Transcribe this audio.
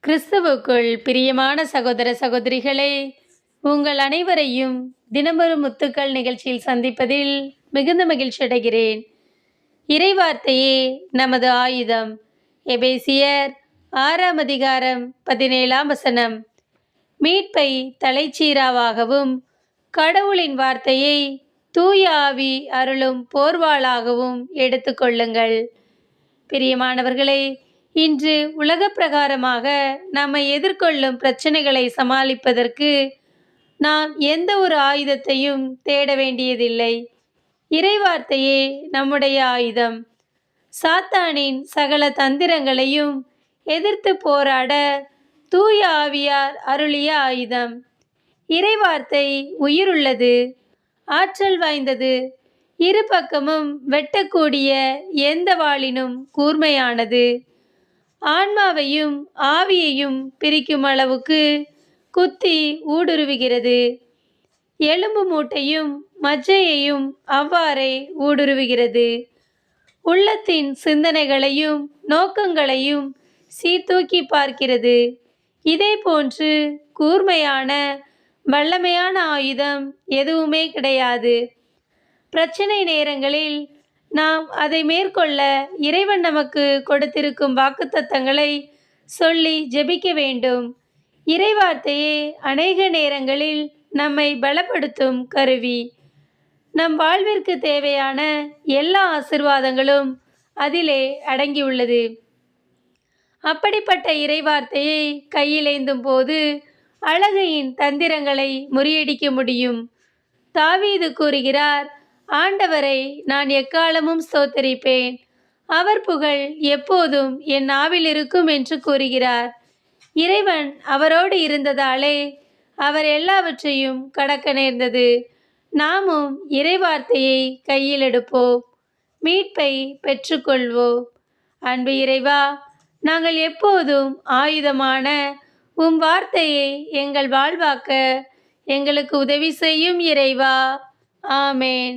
கிறிஸ்துவுக்குள் பிரியமான சகோதர சகோதரிகளே, உங்கள் அனைவரையும் தினமொரு முத்துக்கள் நிகழ்ச்சியில் சந்திப்பதில் மிகுந்த மகிழ்ச்சி அடைகிறேன். இறைவார்த்தையே நமது ஆயுதம். எபேசியர் 6 அதிகாரம் 17 மீட்பை தலைச்சீராவாகவும் கடவுளின் வார்த்தையை தூய ஆவி அருளும் போர்வாளாகவும் எடுத்துக்கொள்ளுங்கள். பிரியமானவர்களே, இன்று உலக பிரகாரமாக நம்மை எதிர்கொள்ளும் பிரச்சனைகளை சமாளிப்பதற்கு நாம் எந்த ஒரு ஆயுதத்தையும் தேட வேண்டியதில்லை. இறைவார்த்தையே நம்முடைய ஆயுதம். சாத்தானின் சகல தந்திரங்களையும் எதிர்த்து போராட தூய ஆவியார் அருளிய ஆயுதம். இறைவார்த்தை உயிருள்ளது, ஆற்றல் வாய்ந்தது, இரு பக்கமும் வெட்டக்கூடிய எந்த வாளினும் கூர்மையானது, ஆன்மாவையும் ஆவியையும் பிரிக்கும் அளவுக்கு குத்தி ஊடுருவுகிறது. எலும்பு மூட்டையும் மஜ்ஜையையும் அவ்வாறே ஊடுருவுகிறது. உள்ளத்தின் சிந்தனைகளையும் நோக்கங்களையும் சீர்தூக்கி பார்க்கிறது. இதே போன்று கூர்மையான வல்லமையான ஆயுதம் எதுவுமே கிடையாது. பிரச்சனை நேரங்களில் நாம் அதை மேற்கொள்ள இறைவன் நமக்கு கொடுத்திருக்கும் வாக்குத்தத்தங்களை சொல்லி ஜெபிக்க வேண்டும். இறைவார்த்தையே அநேக நேரங்களில் நம்மை பலப்படுத்தும் கருவி. நம் வாழ்விற்கு தேவையான எல்லா ஆசீர்வாதங்களும் அதிலே அடங்கியுள்ளது. அப்படிப்பட்ட இறைவார்த்தையை கையிலேந்தும் போது அழகையின் தந்திரங்களை முறியடிக்க முடியும். தாவீது கூறுகிறார், ஆண்டவரை நான் எக்காலமும் ஸ்தோத்தரிப்பேன், அவர் புகழ் எப்போதும் என் நாவில் இருக்கும் என்று கூறுகிறார். இறைவன் அவரோடு இருந்ததாலே அவர் எல்லாவற்றையும் கடக்க நேர்ந்தது. நாமும் இறைவார்த்தையை கையில் எடுப்போம், மீட்பை பெற்றுக்கொள்வோம். அன்பு இறைவா, நாங்கள் எப்போதும் ஆயுதமான உம் வார்த்தையை எங்கள் வாழ்வாக்க எங்களுக்கு உதவி செய்யும் இறைவா. ஆமேன்.